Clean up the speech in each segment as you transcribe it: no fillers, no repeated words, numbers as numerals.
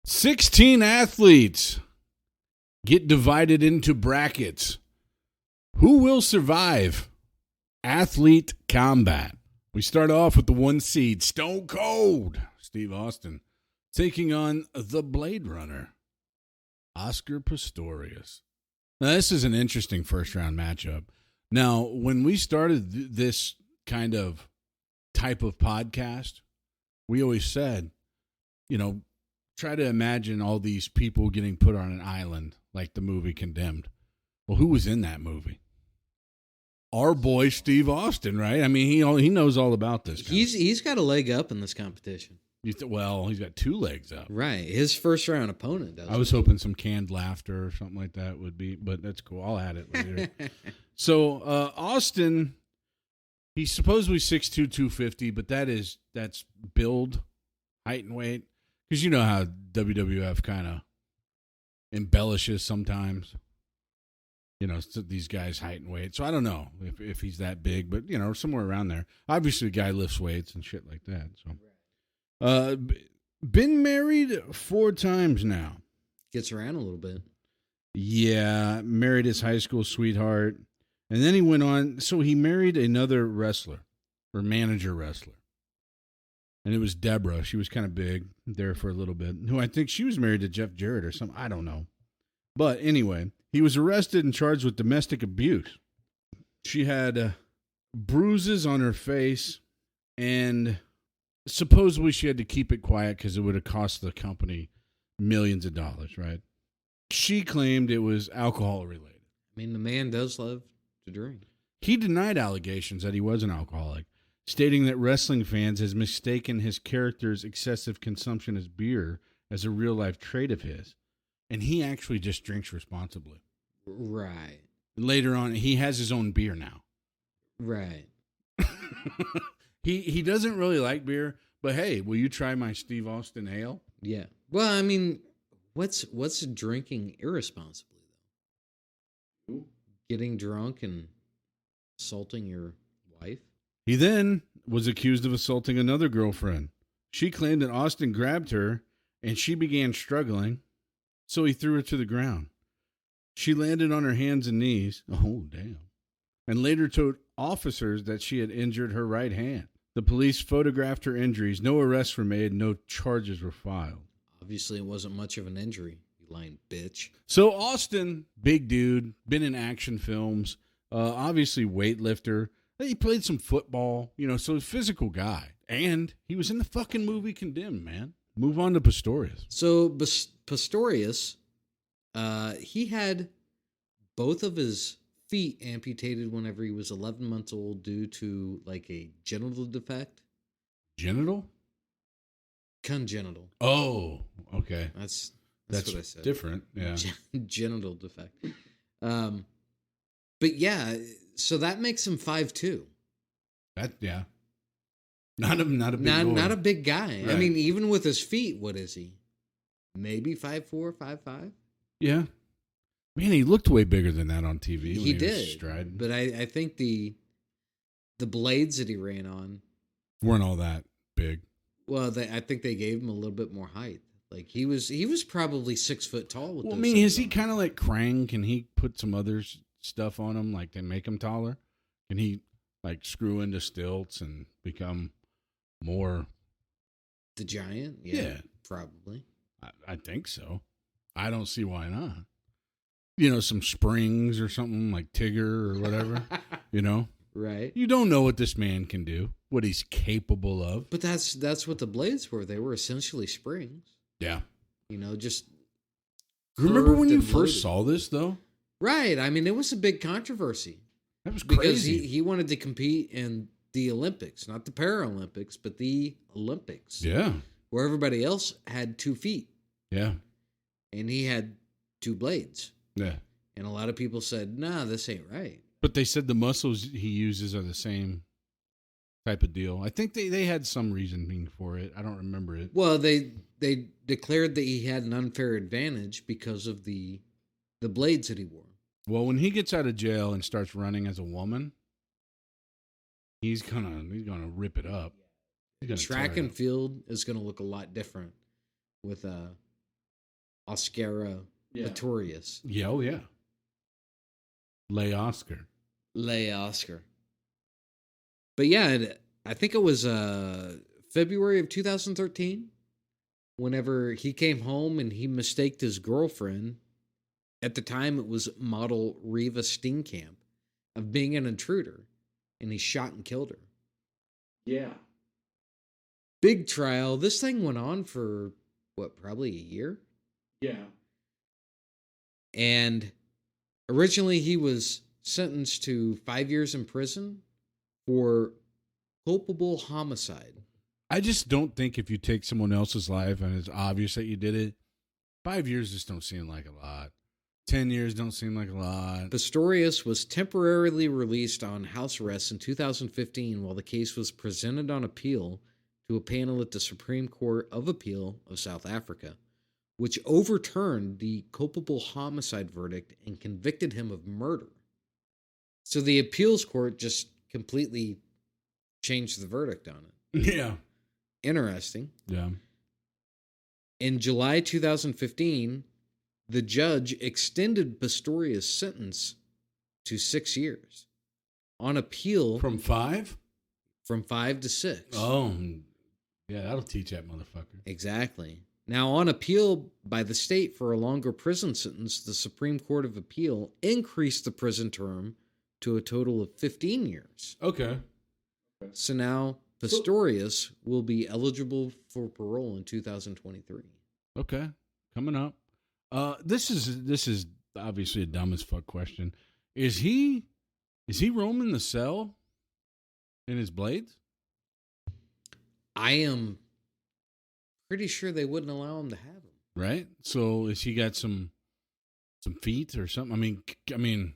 16 athletes get divided into brackets. Who will survive athlete combat? We start off with the 1 seed, Stone Cold Steve Austin, taking on the Blade Runner, Oscar Pistorius. Now, this is an interesting first-round matchup. Now, when we started this kind of type of podcast, we always said, try to imagine all these people getting put on an island like the movie Condemned. Well, who was in that movie? Our boy Steve Austin, right? I mean, he knows all about this. He's got a leg up in this competition. Well, he's got 2 legs up. Right. His first round opponent does. I was hoping some canned laughter or something like that would be, but that's cool. I'll add it later. So Austin, he's supposedly 6'2", 250, but that's build, height, and weight. Because you know how WWF kind of embellishes sometimes. These guys' height and weight. So I don't know if he's that big, but, somewhere around there. Obviously, the guy lifts weights and shit like that. So, been married 4 times now. Gets around a little bit. Yeah, married his high school sweetheart. And then he went on. So he married another wrestler or manager wrestler. And it was Deborah. She was kind of big there for a little bit. Who I think she was married to Jeff Jarrett or something. I don't know. But anyway, he was arrested and charged with domestic abuse. She had bruises on her face, and supposedly she had to keep it quiet because it would have cost the company millions of dollars, right? She claimed it was alcohol related. I mean, the man does love to drink. He denied allegations that he was an alcoholic, stating that wrestling fans has mistaken his character's excessive consumption of beer as a real-life trait of his. And he actually just drinks responsibly. Right. Later on, he has his own beer now. Right. He doesn't really like beer, but hey, will you try my Steve Austin ale? Yeah. Well, I mean, what's drinking irresponsibly, though? Getting drunk and assaulting your wife? He then was accused of assaulting another girlfriend. She claimed that Austin grabbed her, and she began struggling. So he threw her to the ground. She landed on her hands and knees. Oh, damn. And later told officers that she had injured her right hand. The police photographed her injuries. No arrests were made. No charges were filed. Obviously, it wasn't much of an injury, you lying bitch. So Austin, big dude, been in action films, obviously weightlifter. He played some football, so a physical guy. And he was in the fucking movie Condemned, man. Move on to Pistorius. So Pistorius, he had both of his feet amputated whenever he was 11 months old due to like a genital defect. Genital? Congenital. Oh, okay. That's what I said. Different, yeah. Genital defect. But yeah, so that makes him 5'2". Yeah. Not a big not a big guy. Right. I mean, even with his feet, what is he? Maybe 5'4", 5'5". Yeah. Man, he looked way bigger than that on TV. He did. Was striding. But I think the blades that he ran on weren't all that big. Well, I think they gave him a little bit more height. Like he was probably 6 foot tall. With well, I those mean, things is he on. kind of like Krang? Can he put some other stuff on him, like to make him taller? Can he like screw into stilts and become more the giant? Yeah. Probably. I think so. I don't see why not. Some springs or something like Tigger or whatever, Right. You don't know what this man can do, what he's capable of. But that's what the blades were. They were essentially springs. Yeah. Just. Remember when you first saw this, though? Right. I mean, it was a big controversy. That was crazy. Because he wanted to compete in the Olympics, not the Paralympics, but the Olympics. Yeah. Where everybody else had 2 feet. Yeah. And he had 2 blades. Yeah. And a lot of people said, nah, this ain't right. But they said the muscles he uses are the same type of deal. I think they had some reasoning for it. I don't remember it. Well, they declared that he had an unfair advantage because of the blades that he wore. Well, when he gets out of jail and starts running as a woman, he's gonna rip it up. Track and field is gonna look a lot different with Oscar Pistorius. Yeah, oh yeah. Lay Oscar. But yeah, I think it was February of 2013 whenever he came home and he mistaked his girlfriend. At the time, it was model Reva Steenkamp of being an intruder, and he shot and killed her. Yeah. Big trial. This thing went on for, probably a year? Yeah. And originally he was sentenced to 5 years in prison for culpable homicide. I just don't think if you take someone else's life and it's obvious that you did it, 5 years just don't seem like a lot. 10 years don't seem like a lot. Pistorius was temporarily released on house arrest in 2015 while the case was presented on appeal to a panel at the Supreme Court of Appeal of South Africa, which overturned the culpable homicide verdict and convicted him of murder. So the appeals court just completely changed the verdict on it. Yeah. Interesting. Yeah. In July 2015, the judge extended Pistorius' sentence to 6 years. On appeal... From 5? From 5 to 6. Oh, yeah, that'll teach that motherfucker. Exactly. Now, on appeal by the state for a longer prison sentence, the Supreme Court of Appeal increased the prison term to a total of 15 years. Okay. So now Pistorius will be eligible for parole in 2023. Okay. Coming up. This is obviously a dumb as fuck question. Is he roaming the cell in his blades? I am pretty sure they wouldn't allow him to have them. Right? So has he got some feet or something? I mean,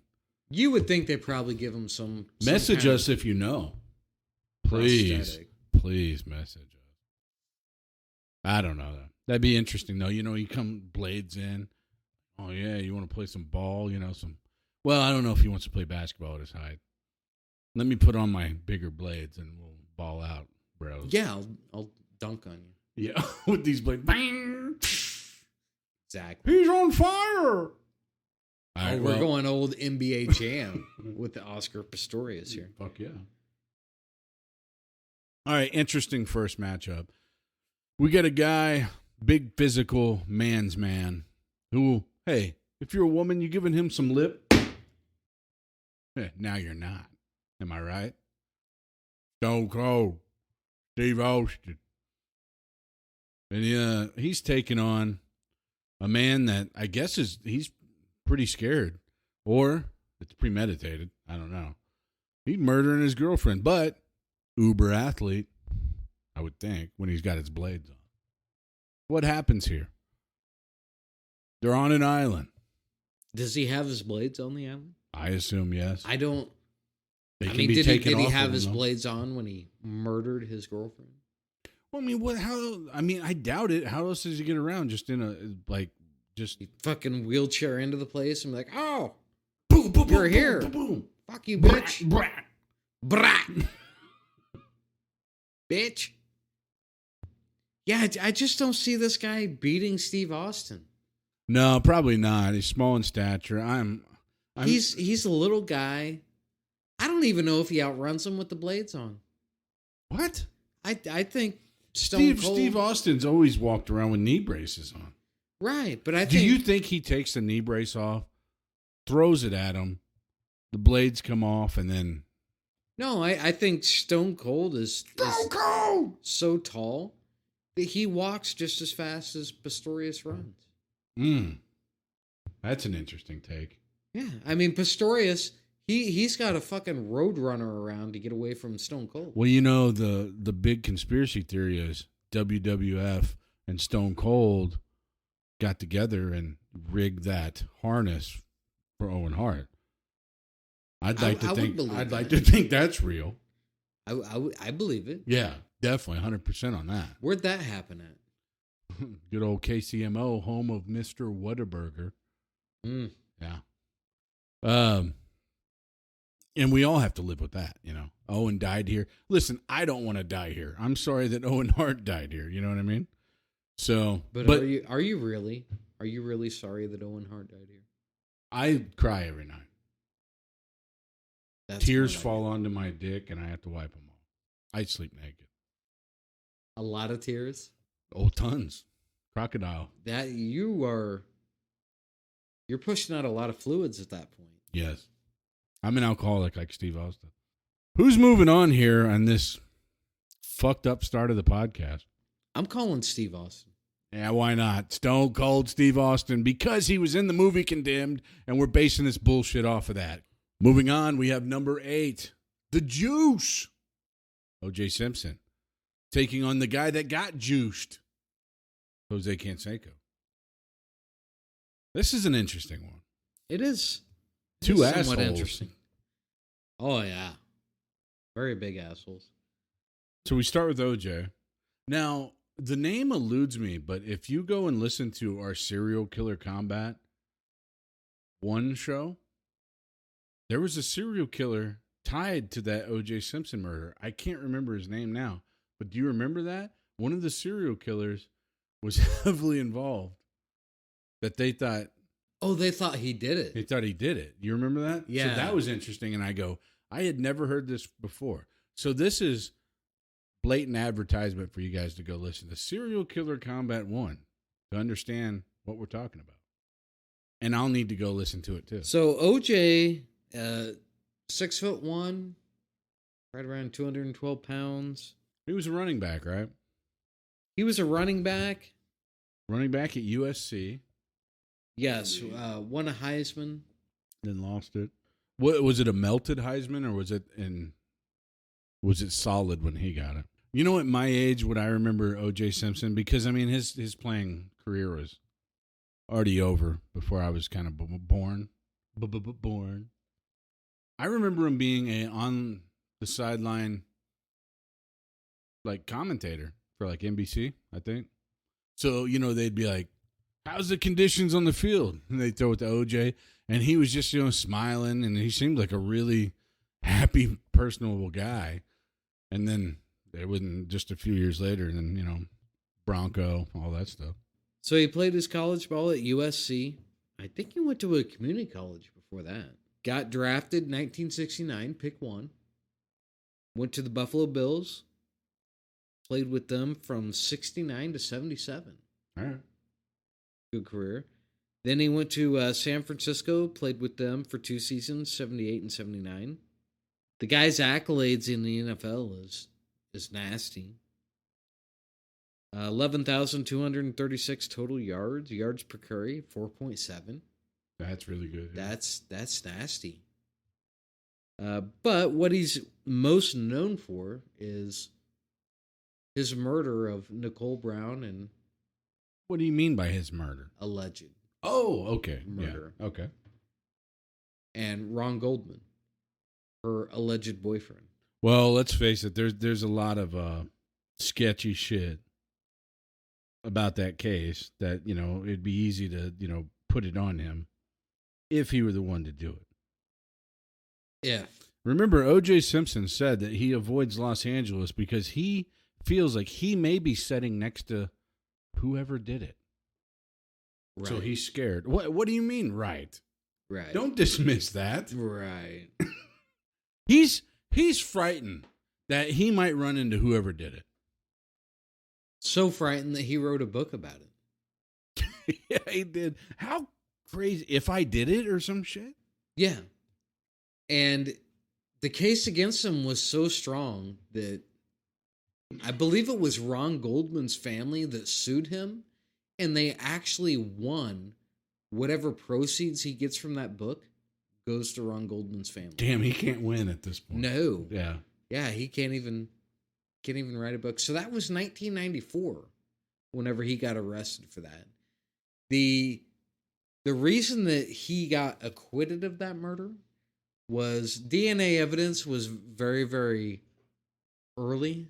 you would think they probably give him some message us if you know. Please message us. I don't know that. That'd be interesting though. You know, you come blades in. Oh yeah, you want to play some ball? You know, Well, I don't know if he wants to play basketball at his height. Let me put on my bigger blades and we'll ball out, bros. Yeah, I'll dunk on you. Yeah, with these blades. Bang! Exactly. He's on fire. All right, we're going old NBA Jam with the Oscar Pistorius here. Fuck yeah. All right, interesting first matchup. We got a guy, big physical man's man, who, hey, if you're a woman, you giving him some lip? Now you're not. Am I right? Stone Cold, Steve Austin. And he's taking on a man that I guess he's pretty scared. Or it's premeditated. I don't know. He's murdering his girlfriend, but uber athlete, I would think, when he's got his blades on. What happens here? They're on an island. Does he have his blades on the island? I assume yes. I don't. They I can mean, be did taken he off have of his him, though. blades on when he murdered his girlfriend? Well, I mean, what? How? I mean, I doubt it. How else does he get around? Just in a just He fucking wheelchair into the place and be like, "Oh, boom, boom, you're boom, here. boom, boom, boom. Fuck you, bitch, Brat. brat, bitch." Yeah, I just don't see this guy beating Steve Austin. No, probably not. He's small in stature. He's a little guy. I don't even know if he outruns him with the blades on. What? I think Stone Cold. Steve Austin's always walked around with knee braces on. Right, but I think. Do you think he takes the knee brace off, throws it at him, the blades come off, and then? No, I think Stone Cold is so tall that he walks just as fast as Pistorius runs. That's an interesting take. Yeah, I mean Pistorius, he's got a fucking roadrunner around to get away from Stone Cold. Well, you know the big conspiracy theory is WWF and Stone Cold got together and rigged that harness for Owen Hart. I'd like to think that's real. I believe it. Yeah, definitely 100% on that. Where'd that happen at? Good old KCMO, home of Mr. Whataburger. Yeah. And we all have to live with that, you know. Owen died here. Listen, I don't want to die here. I'm sorry that Owen Hart died here. You know what I mean? So, but are you really? Are you really sorry that Owen Hart died here? I cry every night. That's Tears more like fall it. onto my dick, and I have to wipe them off. I sleep naked. A lot of tears. Oh, tons. Crocodile. That you're pushing out a lot of fluids at that point. Yes. I'm an alcoholic like Steve Austin. Who's moving on here on this fucked up start of the podcast? I'm calling Steve Austin. Yeah, why not? Stone Cold Steve Austin, because he was in the movie Condemned, and we're basing this bullshit off of that. Moving on, we have number 8, The Juice. O.J. Simpson taking on the guy that got juiced, Jose Canseco. This is an interesting one. It is. Two Somewhat assholes. interesting. Oh, yeah. Very big assholes. So we start with OJ. Now, the name eludes me, but if you go and listen to our Serial Killer Combat 1 show, there was a serial killer tied to that O.J. Simpson murder. I can't remember his name now, but do you remember that? One of the serial killers was heavily involved. That they thought... Oh, they thought he did it. They thought he did it. You remember that? Yeah. So that was interesting, and I go, I had never heard this before. So this is blatant advertisement for you guys to go listen to Serial Killer Combat 1 to understand what we're talking about. And I'll need to go listen to it too. So OJ, 6'1", right around 212 pounds. He was a running back, right? He was a running back. Running back at USC. Yes, won a Heisman. Then lost it. What was it, a melted Heisman, or was it solid when he got it? You know, at my age, would I remember O.J. Simpson? Because I mean, his playing career was already over before I was kind of born. Born. I remember him being a on the sideline like commentator for like NBC, I think. So you know, they'd be like, "How's the conditions on the field?" And they throw it to OJ, and he was just smiling, and he seemed like a really happy, personable guy. And then it wasn't just a few years later, and then Bronco, all that stuff. So he played his college ball at USC. I think he went to a community college before that. Got drafted 1969, pick 1. Went to the Buffalo Bills. Played with them from 69 to 77. All right. Good career. Then he went to San Francisco, played with them for 2 seasons, 78 and 79. The guy's accolades in the NFL is nasty. 11,236 total yards per carry, 4.7. That's really good. Yeah. That's nasty. But what he's most known for is his murder of Nicole Brown and... What do you mean by his murder? Alleged. Oh, okay. Murder. Yeah. Okay. And Ron Goldman, her alleged boyfriend. Well, let's face it. There's a lot of sketchy shit about that case that it'd be easy to put it on him if he were the one to do it. Yeah. Remember, O.J. Simpson said that he avoids Los Angeles because he feels like he may be sitting next to whoever did it. Right. So he's scared. What do you mean, right? Right. Don't dismiss that. Right. He's frightened that he might run into whoever did it. So frightened that he wrote a book about it. Yeah, he did. How crazy. If I did it or some shit? Yeah. And the case against him was so strong that I believe it was Ron Goldman's family that sued him, and they actually won. Whatever proceeds he gets from that book goes to Ron Goldman's family. Damn, he can't win at this point. No. Yeah. Yeah, he can't even write a book. So that was 1994 whenever he got arrested for that. The reason that he got acquitted of that murder was DNA evidence was very, very early.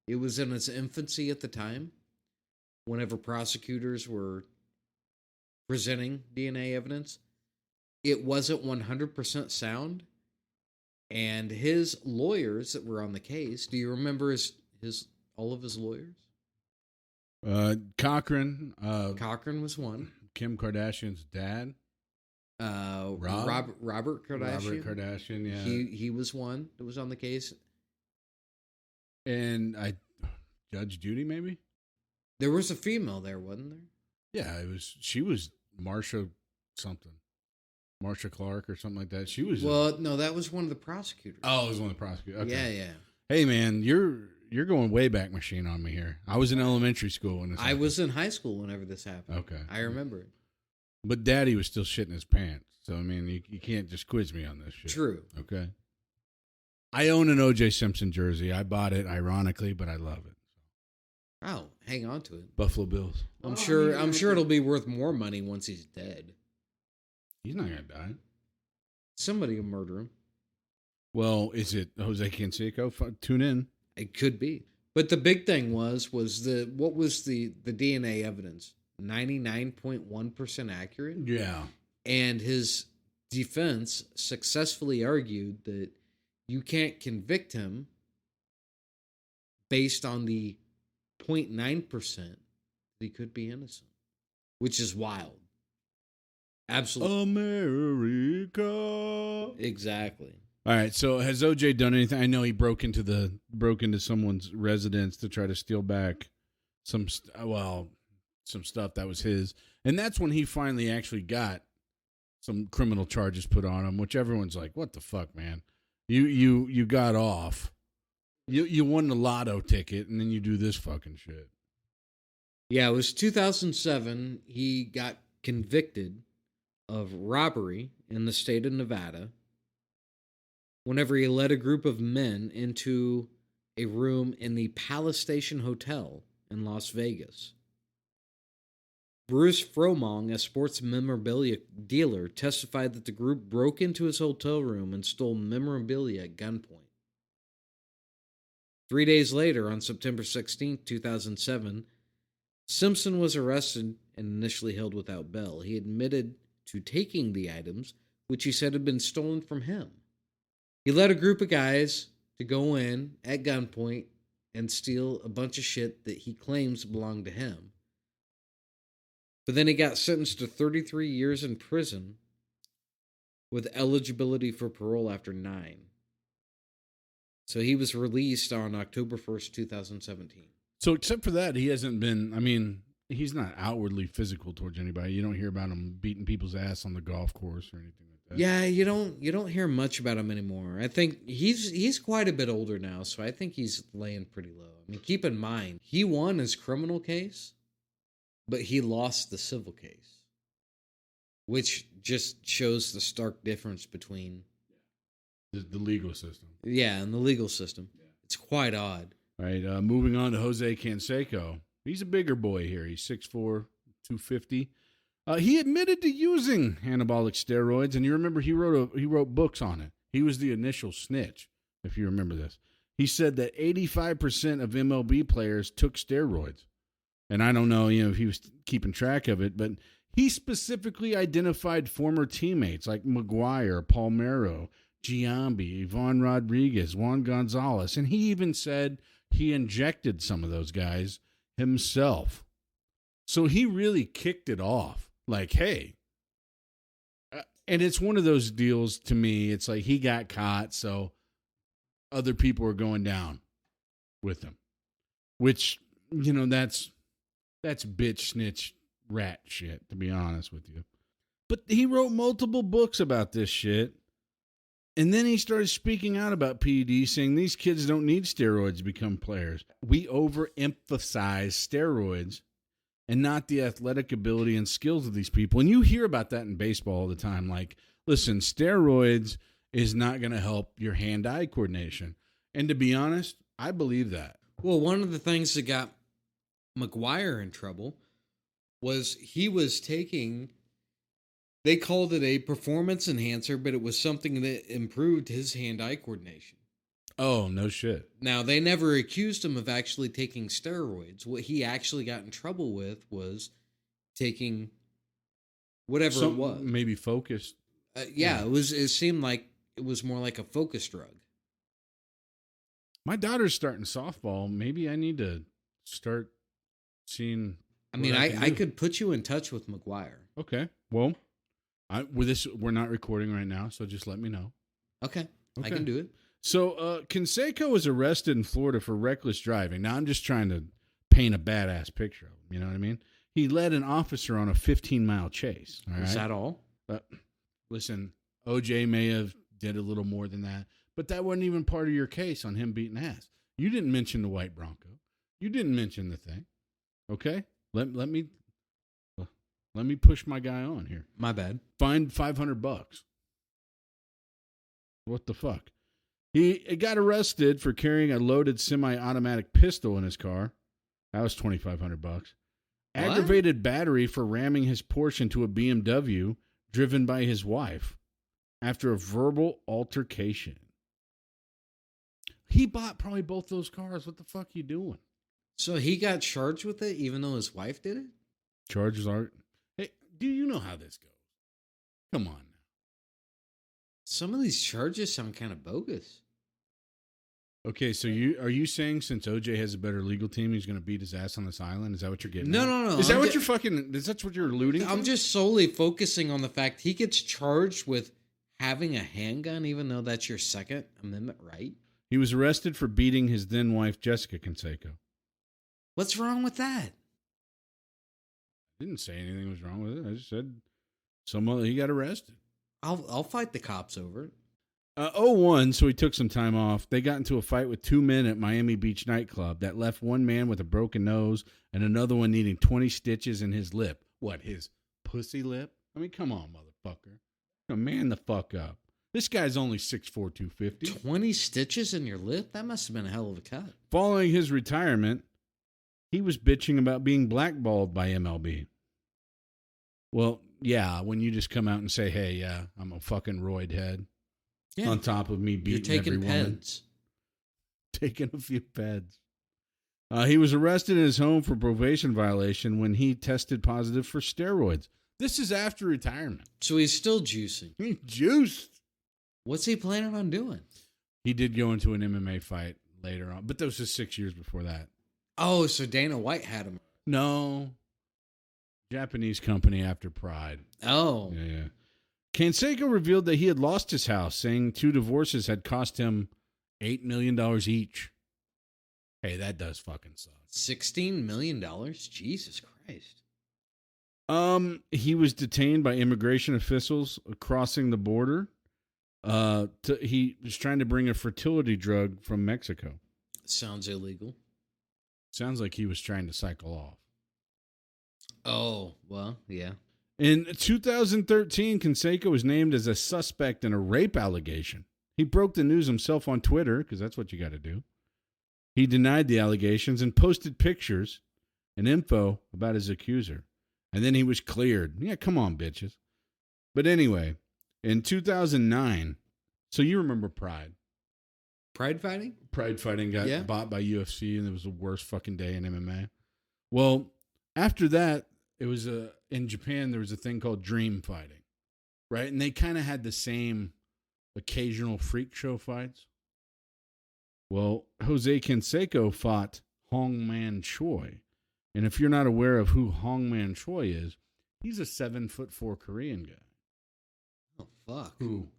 It was in its infancy at the time whenever prosecutors were presenting DNA evidence. It wasn't 100% sound. And his lawyers that were on the case, do you remember all of his lawyers? Cochran. Cochran was one. Kim Kardashian's dad? Robert Kardashian. Robert Kardashian, yeah. He was one that was on the case. And Judge Judy, maybe? There was a female there, wasn't there? Yeah, she was Marsha something. Marsha Clark or something like that. She was. Well, no, that was one of the prosecutors. Oh, it was one of the prosecutors. Okay. Yeah. Hey, man, you're going way back machine on me here. I was in elementary school when this happened. I was in high school whenever this happened. Okay. I remember it. But Daddy was still shitting his pants. So, I mean, you can't just quiz me on this shit. True. Okay. I own an O.J. Simpson jersey. I bought it ironically, but I love it. Oh, hang on to it. Buffalo Bills. I'm sure it'll be worth more money once he's dead. He's not going to die. Somebody will murder him. Well, is it Jose Canseco? Tune in. It could be. But the big thing was the DNA evidence? 99.1% accurate? Yeah. And his defense successfully argued that you can't convict him based on the 0.9% that he could be innocent, which is wild. Absolutely. America. Exactly. All right. So has OJ done anything? I know he broke into someone's residence to try to steal back some stuff that was his, and that's when he finally actually got some criminal charges put on him. Which everyone's like, "What the fuck, man? You got off. You won the lotto ticket, and then you do this fucking shit." Yeah, it was 2007. He got convicted of robbery in the state of Nevada whenever he led a group of men into a room in the Palace Station Hotel in Las Vegas. Bruce Fromong, a sports memorabilia dealer, testified that the group broke into his hotel room and stole memorabilia at gunpoint. 3 days later, on September 16, 2007, Simpson was arrested and initially held without bail. He admitted to taking the items, which he said had been stolen from him. He led a group of guys to go in at gunpoint and steal a bunch of shit that he claims belonged to him. But then he got sentenced to 33 years in prison with eligibility for parole after 9. So he was released on October 1st, 2017. So except for that, he hasn't been, I mean, he's not outwardly physical towards anybody. You don't hear about him beating people's ass on the golf course or anything like that. Yeah, you don't hear much about him anymore. I think he's quite a bit older now, so I think he's laying pretty low. I mean, keep in mind, he won his criminal case, but he lost the civil case, which just shows the stark difference between the legal system. Yeah, and the legal system. Yeah. It's quite odd. All right, moving on to Jose Canseco. He's a bigger boy here. He's 6'4", 250. He admitted to using anabolic steroids, and you remember he wrote books on it. He was the initial snitch, if you remember this. He said that 85% of MLB players took steroids. And I don't know, if he was keeping track of it, but he specifically identified former teammates like McGuire, Palmeiro, Giambi, Ivan Rodriguez, Juan Gonzalez, and he even said he injected some of those guys himself. So he really kicked it off. Like, hey. And it's one of those deals to me. It's like he got caught, so other people are going down with him. Which, that's bitch, snitch, rat shit, to be honest with you. But he wrote multiple books about this shit. And then he started speaking out about PEDs, saying these kids don't need steroids to become players. We overemphasize steroids and not the athletic ability and skills of these people. And you hear about that in baseball all the time. Like, listen, steroids is not going to help your hand-eye coordination. And to be honest, I believe that. Well, one of the things that got McGuire in trouble was he was taking... They called it a performance enhancer, but it was something that improved his hand-eye coordination. Oh, no shit. Now, they never accused him of actually taking steroids. What he actually got in trouble with was taking whatever it was. Maybe focused. Yeah, it seemed like it was more like a focus drug. My daughter's starting softball. Maybe I need to start seeing I mean, I could put you in touch with McGuire. Okay. Well, we're not recording right now, so just let me know. Okay. I can do it. So, Canseco was arrested in Florida for reckless driving. Now, I'm just trying to paint a badass picture of him. You know what I mean? He led an officer on a 15-mile chase. All right? Is that all? Listen, OJ may have did a little more than that, but that wasn't even part of your case on him beating ass. You didn't mention the white Bronco. You didn't mention the thing. Okay? Let me push my guy on here. My bad. Fined $500. What the fuck? He got arrested for carrying a loaded semi-automatic pistol in his car. That was $2,500. Aggravated battery for ramming his Porsche into a BMW driven by his wife after a verbal altercation. He bought probably both those cars. What the fuck you doing? So he got charged with it even though his wife did it? Charges aren't. Hey, do you know how this goes? Come on now. Some of these charges sound kind of bogus. Okay, so are you saying since OJ has a better legal team, he's going to beat his ass on this island? Is that what you're getting? No. Is that what you're fucking? Is that what you're alluding to? I'm just solely focusing on the fact he gets charged with having a handgun, even though that's your Second Amendment right. He was arrested for beating his then wife Jessica Canseco. What's wrong with that? I didn't say anything was wrong with it. I just said he got arrested. I'll fight the cops over it. 01, so he took some time off. They got into a fight with 2 men at Miami Beach nightclub that left one man with a broken nose and another one needing 20 stitches in his lip. What, his pussy lip? I mean, come on, motherfucker. Man the fuck up. This guy's only 6'4", 250. 20 stitches in your lip? That must have been a hell of a cut. Following his retirement, he was bitching about being blackballed by MLB. Well, yeah, when you just come out and say, hey, yeah, I'm a fucking roid head. Yeah. On top of me beating every woman. You're taking peds. Taking a few peds. He was arrested in his home for probation violation when he tested positive for steroids. This is after retirement. So he's still juicing. He's juiced. What's he planning on doing? He did go into an MMA fight later on, but that was just 6 years before that. Oh, so Dana White had him. No. Japanese company after Pride. Oh. Yeah. Canseco revealed that he had lost his house, saying 2 divorces had cost him $8 million each. Hey, that does fucking suck. $16 million? Jesus Christ. He was detained by immigration officials crossing the border. He was trying to bring a fertility drug from Mexico. Sounds illegal. Sounds like he was trying to cycle off. Oh, well, yeah. In 2013, Canseco was named as a suspect in a rape allegation. He broke the news himself on Twitter, because that's what you got to do. He denied the allegations and posted pictures and info about his accuser. And then he was cleared. Yeah, come on, bitches. But anyway, in 2009, so you remember Pride. Pride fighting? Pride fighting got bought by UFC, and it was the worst fucking day in MMA. Well, after that, it was in Japan, there was a thing called dream fighting, right? And they kind of had the same occasional freak show fights. Well, Jose Canseco fought Hong Man Choi. And if you're not aware of who Hong Man Choi is, he's a 7'4" Korean guy. Oh, fuck. Who?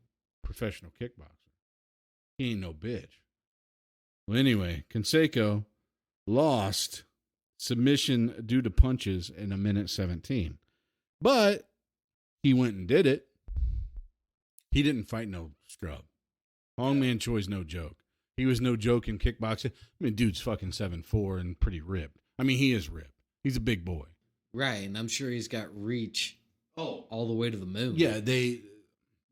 Professional kickboxer. He ain't no bitch. Well, anyway, Canseco lost submission due to punches in a minute 17. But he went and did it. He didn't fight no scrub. Hong Man Choi's no joke. He was no joke in kickboxing. I mean, dude's fucking 7'4" and pretty ripped. I mean, he is ripped. He's a big boy. Right, and I'm sure he's got reach all the way to the moon. Yeah, they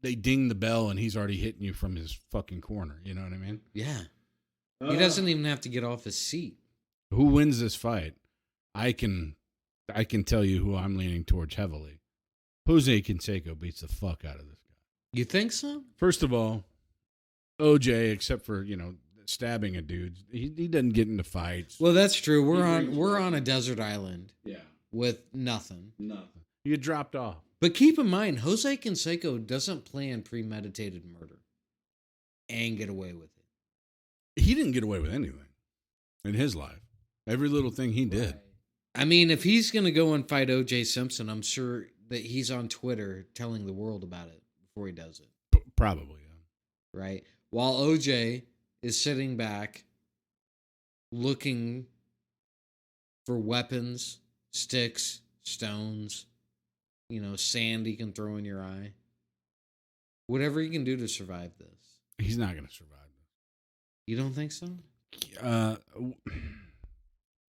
ding the bell and he's already hitting you from his fucking corner. You know what I mean? Yeah. He doesn't even have to get off his seat. Who wins this fight? I can tell you who I'm leaning towards heavily. Jose Canseco beats the fuck out of this guy. You think so? First of all, OJ, except for, stabbing a dude, he doesn't get into fights. Well, that's true. We're on a desert island. Yeah. With nothing. You dropped off. But keep in mind, Jose Canseco doesn't plan premeditated murder and get away with it. He didn't get away with anything in his life. Every little thing he did. I mean, if he's going to go and fight O.J. Simpson, I'm sure that he's on Twitter telling the world about it before he does it. Probably, yeah. Right? While O.J. is sitting back looking for weapons, sticks, stones, sand he can throw in your eye. Whatever he can do to survive this. He's not going to survive this. You don't think so? A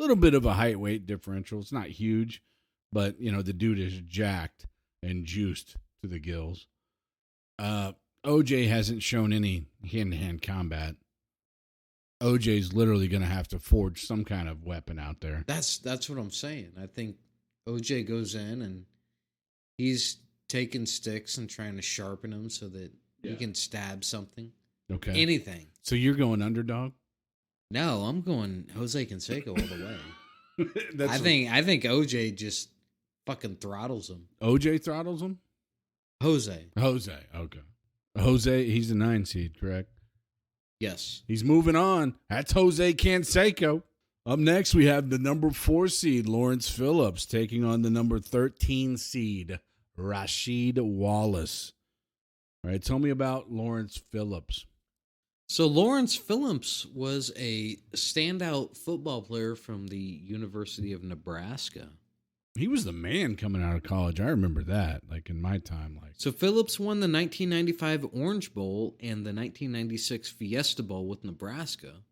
little bit of a height weight differential. It's not huge, but the dude is jacked and juiced to the gills. OJ hasn't shown any hand-to-hand combat. OJ's literally going to have to forge some kind of weapon out there. That's what I'm saying. I think OJ goes in and he's taking sticks and trying to sharpen them so that he can stab something. Okay. Anything. So you're going underdog? No, I'm going Jose Canseco all the way. I think OJ just fucking throttles him. OJ throttles him? Jose. Okay. Jose, he's the 9 seed, correct? Yes. He's moving on. That's Jose Canseco. Up next, we have the number 4 seed, Lawrence Phillips, taking on the number 13 seed, Rasheed Wallace. All right, tell me about Lawrence Phillips. So Lawrence Phillips was a standout football player from the University of Nebraska. He was the man coming out of college. I remember that, like in my time. So Phillips won the 1995 Orange Bowl and the 1996 Fiesta Bowl with Nebraska,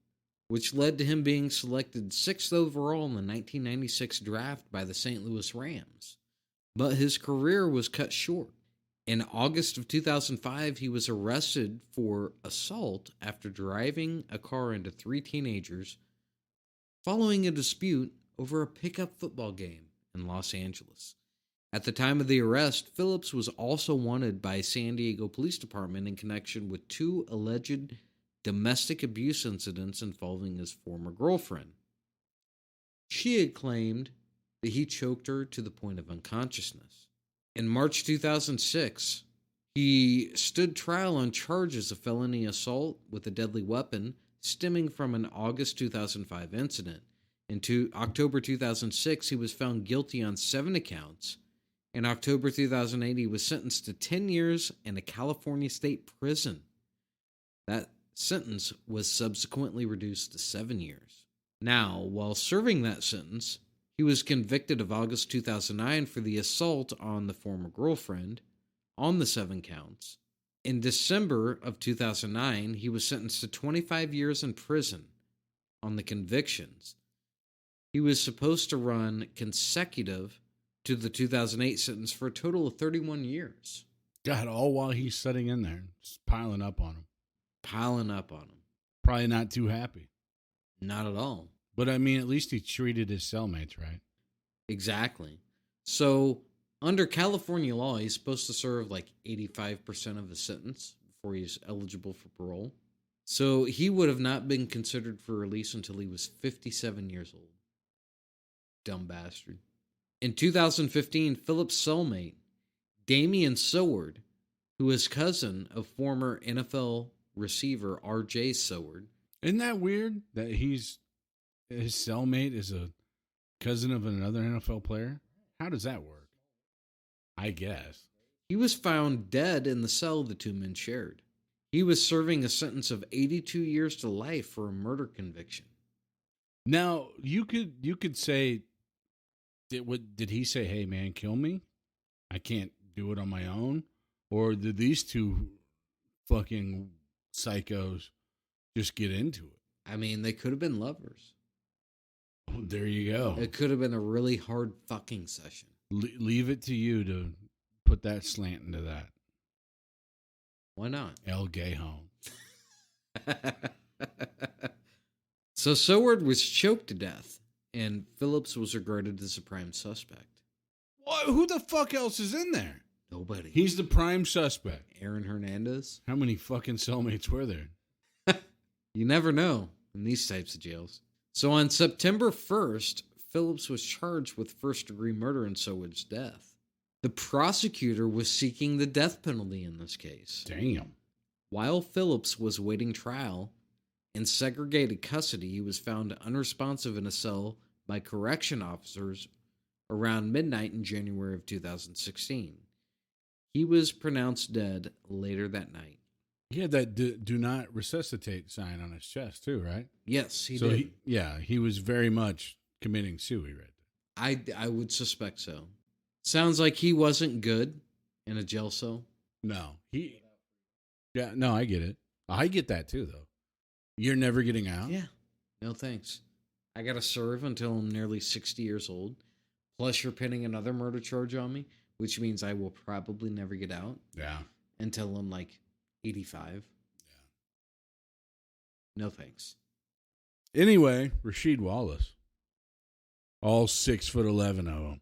which led to him being selected 6th overall in the 1996 draft by the St. Louis Rams. But his career was cut short. In August of 2005, he was arrested for assault after driving a car into 3 teenagers following a dispute over a pickup football game in Los Angeles. At the time of the arrest, Phillips was also wanted by San Diego Police Department in connection with 2 alleged domestic abuse incidents involving his former girlfriend. She had claimed that he choked her to the point of unconsciousness. In March 2006, he stood trial on charges of felony assault with a deadly weapon stemming from an August 2005 incident. In October 2006, he was found guilty on 7 accounts. In October 2008, he was sentenced to 10 years in a California state prison. That sentence was subsequently reduced to 7 years. Now, while serving that sentence, he was convicted of August 2009 for the assault on the former girlfriend on the 7 counts. In December of 2009, he was sentenced to 25 years in prison on the convictions. He was supposed to run consecutive to the 2008 sentence for a total of 31 years. God, all while he's sitting in there, just piling up on him. Probably not too happy. Not at all. But I mean, at least he treated his cellmates right. Exactly. So, under California law, he's supposed to serve like 85% of his sentence before he's eligible for parole. So, he would have not been considered for release until he was 57 years old. Dumb bastard. In 2015, Phillips' cellmate, Damian Soward, who is cousin of former NFL receiver R.J. Soward. Isn't that weird that his cellmate is a cousin of another NFL player? How does that work? I guess. He was found dead in the cell the 2 men shared. He was serving a sentence of 82 years to life for a murder conviction. Now, you could say, did he say, hey, man, kill me? I can't do it on my own? Or did these 2 fucking psychos just get into it? I mean, they could have been lovers. Oh, there you go. It could have been a really hard fucking session. Leave it to you to put that slant into that. Why not? El Gajon. So Soward was choked to death, and Phillips was regarded as a prime suspect. What? Who the fuck else is in there? Nobody. He's the prime suspect. Aaron Hernandez? How many fucking cellmates were there? You never know in these types of jails. So on September 1st, Phillips was charged with first-degree murder in Soward's death. The prosecutor was seeking the death penalty in this case. Damn. While Phillips was awaiting trial in segregated custody, he was found unresponsive in a cell by correction officers around midnight in January of 2016. He was pronounced dead later that night. He had that do not resuscitate sign on his chest too, right? Yes, he did. He was very much committing suicide right there. I would suspect so. Sounds like he wasn't good in a jail cell. No, I get it. I get that too, though. You're never getting out? Yeah. No thanks. I got to serve until I'm nearly 60 years old. Plus, you're pinning another murder charge on me, which means I will probably never get out. Yeah. Until I'm like 85. Yeah. No thanks. Anyway, Rasheed Wallace. All 6'11" of them.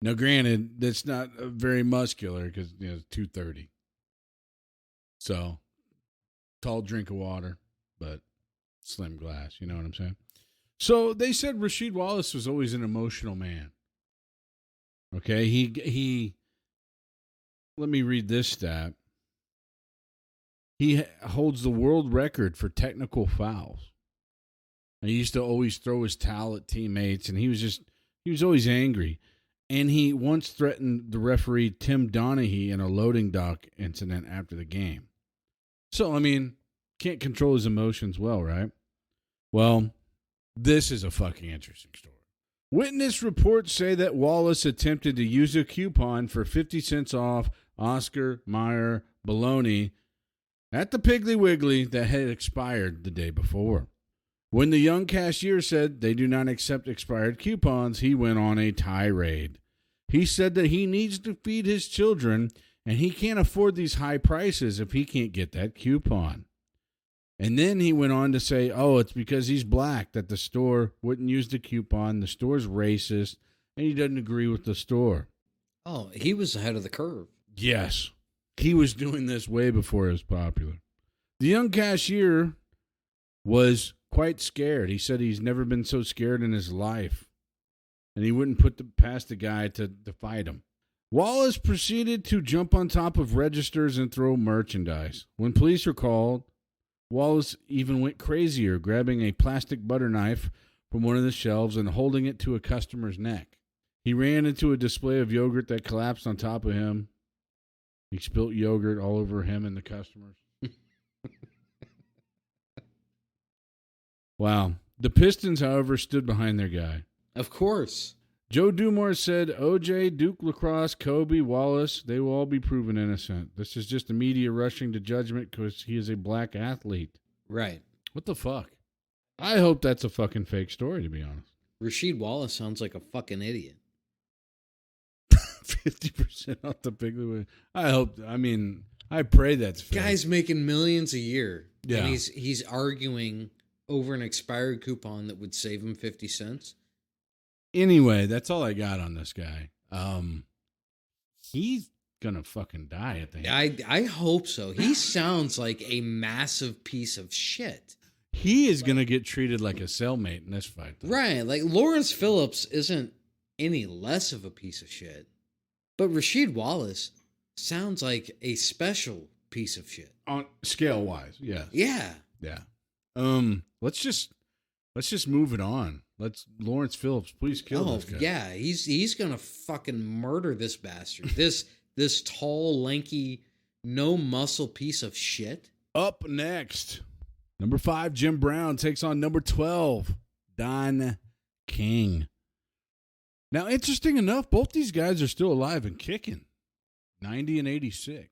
Now, granted, that's not very muscular because it's 230. So, tall drink of water, but slim glass. You know what I'm saying? So they said Rasheed Wallace was always an emotional man. Okay, he. Let me read this stat. He holds the world record for technical fouls. And he used to always throw his towel at teammates, and he was always angry. And he once threatened the referee Tim Donaghy in a loading dock incident after the game. So, I mean, can't control his emotions well, right? Well, this is a fucking interesting story. Witness reports say that Wallace attempted to use a coupon for 50 cents off Oscar Mayer bologna at the Piggly Wiggly that had expired the day before. When the young cashier said they do not accept expired coupons, he went on a tirade. He said that he needs to feed his children and he can't afford these high prices if he can't get that coupon. And then he went on to say, it's because he's black that the store wouldn't use the coupon. The store's racist and he doesn't agree with the store. Oh, he was ahead of the curve. Yes. He was doing this way before it was popular. The young cashier was quite scared. He said he's never been so scared in his life. And he wouldn't put past the guy to fight him. Wallace proceeded to jump on top of registers and throw merchandise. When police were called, Wallace even went crazier, grabbing a plastic butter knife from one of the shelves and holding it to a customer's neck. He ran into a display of yogurt that collapsed on top of him. He spilt yogurt all over him and the customers. Wow. The Pistons, however, stood behind their guy. Of course. Joe Dumars said OJ, Duke Lacrosse, Kobe, Wallace, they will all be proven innocent. This is just the media rushing to judgment because he is a black athlete. Right. What the fuck? I hope that's a fucking fake story, to be honest. Rasheed Wallace sounds like a fucking idiot. 50% off the Piggly. I pray that's fake. Guy's making millions a year. Yeah. And he's arguing over an expired coupon that would save him 50 cents. Anyway, that's all I got on this guy. He's gonna fucking die at the end. I hope so. He sounds like a massive piece of shit. He is gonna get treated like a cellmate in this fight, though. Right. Like Lawrence Phillips isn't any less of a piece of shit. But Rasheed Wallace sounds like a special piece of shit. On scale wise, yeah. Yeah. Yeah. Let's just move it on. Lawrence Phillips, please kill this guy. Yeah, he's gonna fucking murder this bastard. this tall, lanky, no muscle piece of shit. Up next, number 5, Jim Brown takes on number 12, Don King. Now, interesting enough, both these guys are still alive and kicking, 90 and 86.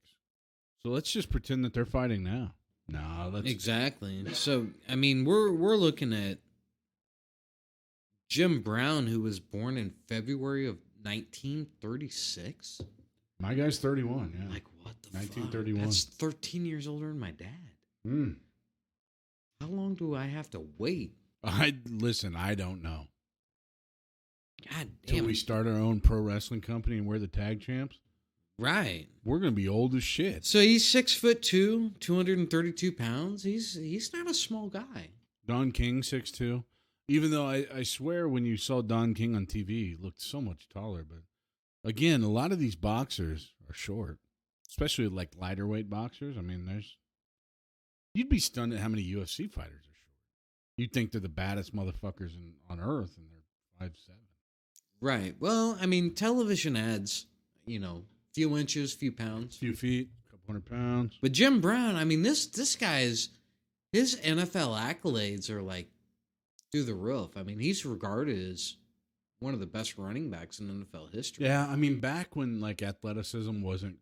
So let's just pretend that they're fighting now. No, let's exactly. So I mean, we're looking at Jim Brown, who was born in February of 1936. My guy's 31. Yeah, like what the 1931. Fuck? That's 13 years older than my dad. How long do I have to wait? I don't know. God damn. Till we start our own pro wrestling company and we're the tag champs. Right. We're gonna be old as shit. So he's 6'2", 232 pounds. He's not a small guy. Don King, 6'2". Even though I swear when you saw Don King on TV, he looked so much taller. But again, a lot of these boxers are short, especially like lighter weight boxers. I mean, you'd be stunned at how many UFC fighters are short. You'd think they're the baddest motherfuckers on earth, and they're 5'7". Right. Well, I mean, television ads, few inches, few pounds. Few feet, a couple 100 pounds. But Jim Brown, I mean, this guy's, his NFL accolades are like through the roof. I mean, he's regarded as one of the best running backs in NFL history. Yeah, I mean, back when like athleticism wasn't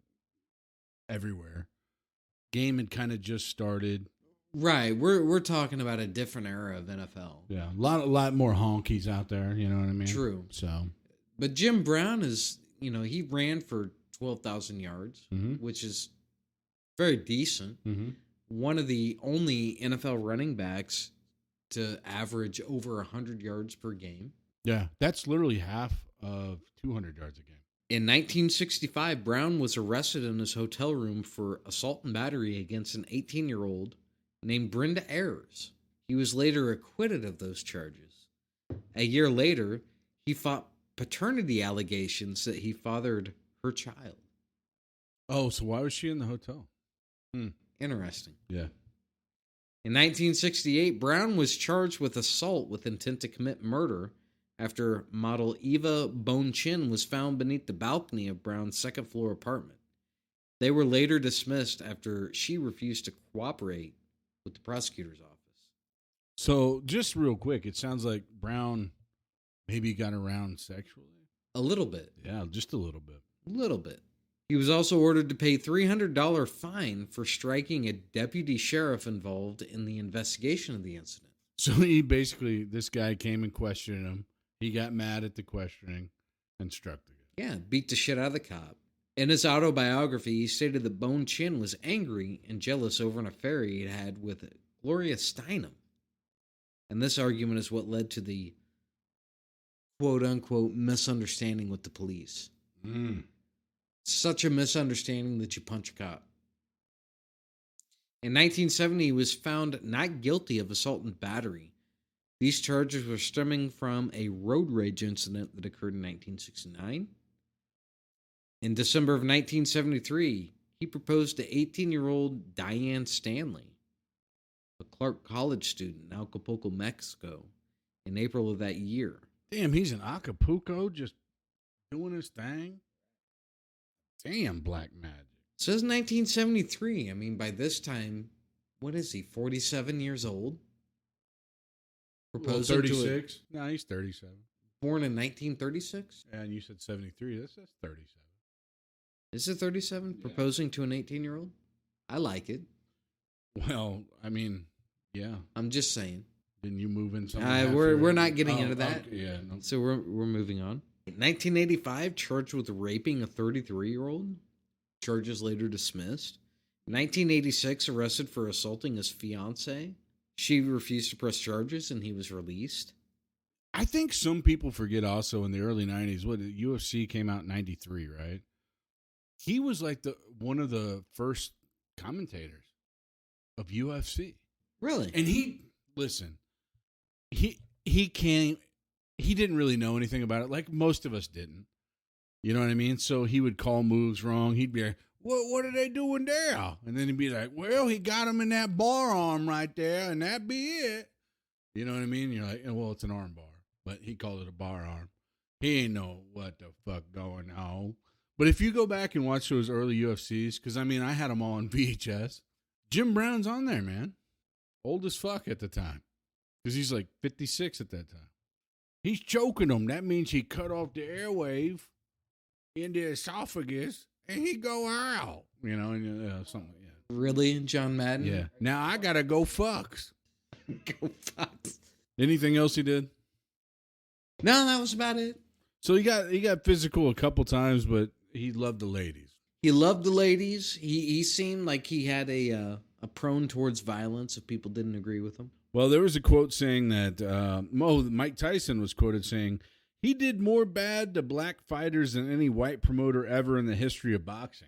everywhere, game had kind of just started. Right. We're talking about a different era of NFL. Yeah, a lot more honkies out there. You know what I mean? True. So, but Jim Brown is, he ran for 12,000 yards, which is very decent. One of the only NFL running backs to average over 100 yards per game. Yeah, that's literally half of 200 yards a game. In 1965, Brown was arrested in his hotel room for assault and battery against an 18-year-old named Brenda Ayers. He was later acquitted of those charges. A year later, he fought paternity allegations that he fathered her child. Oh, so why was she in the hotel? Interesting. Yeah. In 1968, Brown was charged with assault with intent to commit murder after model Eva Bone-Chin was found beneath the balcony of Brown's second-floor apartment. They were later dismissed after she refused to cooperate with the prosecutor's office. So, just real quick, it sounds like Brown maybe got around sexually. A little bit. Yeah, just a little bit. A little bit. He was also ordered to pay $300 fine for striking a deputy sheriff involved in the investigation of the incident. So this guy came and questioned him. He got mad at the questioning and struck the guy. Yeah, beat the shit out of the cop. In his autobiography, he stated that Bone-Chin was angry and jealous over an affair he had with Gloria Steinem. And this argument is what led to the quote-unquote misunderstanding with the police. Such a misunderstanding that you punch a cop. In 1970, he was found not guilty of assault and battery. These charges were stemming from a road rage incident that occurred in 1969. In December of 1973, he proposed to 18-year-old Diane Stanley, a Clark College student in Acapulco, Mexico, in April of that year. Damn, he's in Acapulco just doing his thing? Damn, black magic. It says 1973. I mean, by this time, what is he, 47 years old? Proposing 36? No, he's 37. Born in 1936? And you said 73. This is 37. Is it 37? Yeah. Proposing to an 18-year-old? I like it. Well, I mean, yeah. I'm just saying. Didn't you move in something? We're not getting into that. Okay, yeah. No. So we're moving on. In 1985, charged with raping a 33-year-old. Charges later dismissed. 1986, arrested for assaulting his fiancée. She refused to press charges, and he was released. I think some people forget also in the early 90s, the UFC came out in 93, right? He was like one of the first commentators of UFC. Really? And he didn't really know anything about it, like most of us didn't. You know what I mean? So he would call moves wrong. He'd be like, what are they doing there? And then he'd be like, well, he got him in that bar arm right there, and that'd be it. You know what I mean? You're like, well, it's an arm bar. But he called it a bar arm. He ain't know what the fuck going on. But if you go back and watch those early UFCs, because, I mean, I had them all on VHS, Jim Brown's on there, man. Old as fuck at the time. Because he's like 56 at that time. He's choking them. That means he cut off the airwave in the esophagus, and he go out. You know, and something. Yeah. Really, John Madden? Yeah. Now I gotta go fucks. Go fucks. Anything else he did? No, that was about it. So he got physical a couple times, but he loved the ladies. He loved the ladies. He seemed like he had a prone towards violence if people didn't agree with him. Well, there was a quote saying that Mike Tyson was quoted saying, he did more bad to black fighters than any white promoter ever in the history of boxing.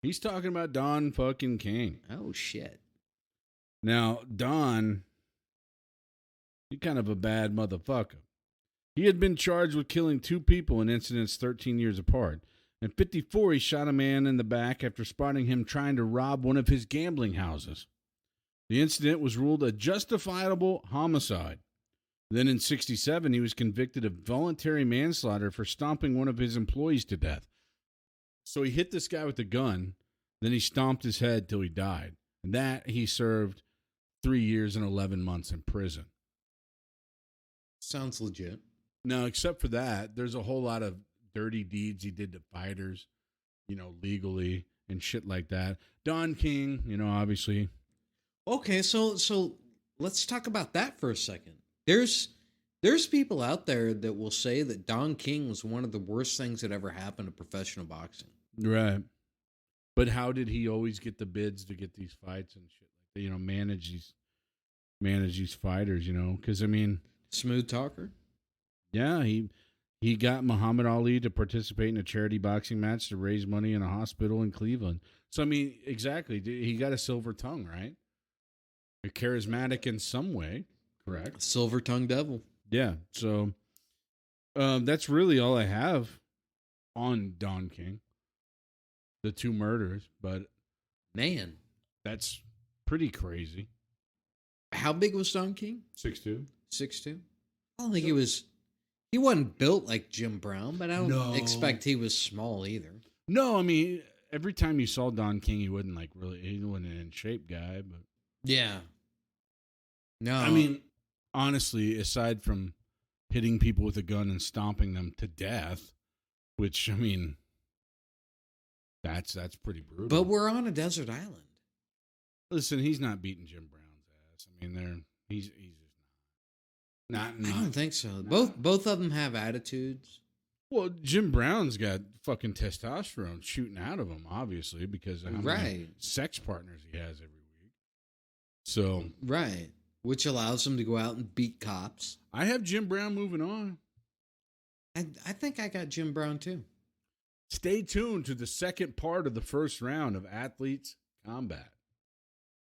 He's talking about Don fucking King. Oh, shit. Now, Don, he's kind of a bad motherfucker. He had been charged with killing 2 people in incidents 13 years apart. In 54, he shot a man in the back after spotting him trying to rob one of his gambling houses. The incident was ruled a justifiable homicide. Then in 67, he was convicted of voluntary manslaughter for stomping one of his employees to death. So he hit this guy with a gun, then he stomped his head till he died. And that he served 3 years and 11 months in prison. Sounds legit. Now, except for that, there's a whole lot of dirty deeds he did to fighters, legally and shit like that. Don King, obviously. Okay, so let's talk about that for a second. There's people out there that will say that Don King was one of the worst things that ever happened to professional boxing. Right. But how did he always get the bids to get these fights and shit like that? Manage these fighters, because Smooth talker. Yeah, he got Muhammad Ali to participate in a charity boxing match to raise money in a hospital in Cleveland. So exactly, he got a silver tongue, right? You're charismatic in some way, correct? Silver tongue devil. Yeah. So that's really all I have on Don King. The 2 murders, but man, that's pretty crazy. How big was Don King? 6'2". 6'2". I don't think he wasn't built like Jim Brown, but I don't expect he was small either. No, every time you saw Don King, he wasn't he wasn't an in shape guy, but yeah. No. Honestly, aside from hitting people with a gun and stomping them to death, which that's pretty brutal. But we're on a desert island. Listen, he's not beating Jim Brown's ass. He's just not. I don't think so. Both of them have attitudes. Well, Jim Brown's got fucking testosterone shooting out of him, obviously, because of how many sex partners he has every week. So right, which allows him to go out and beat cops. I have Jim Brown moving on. I think I got Jim Brown too. Stay tuned to the second part of the first round of Athletes Combat.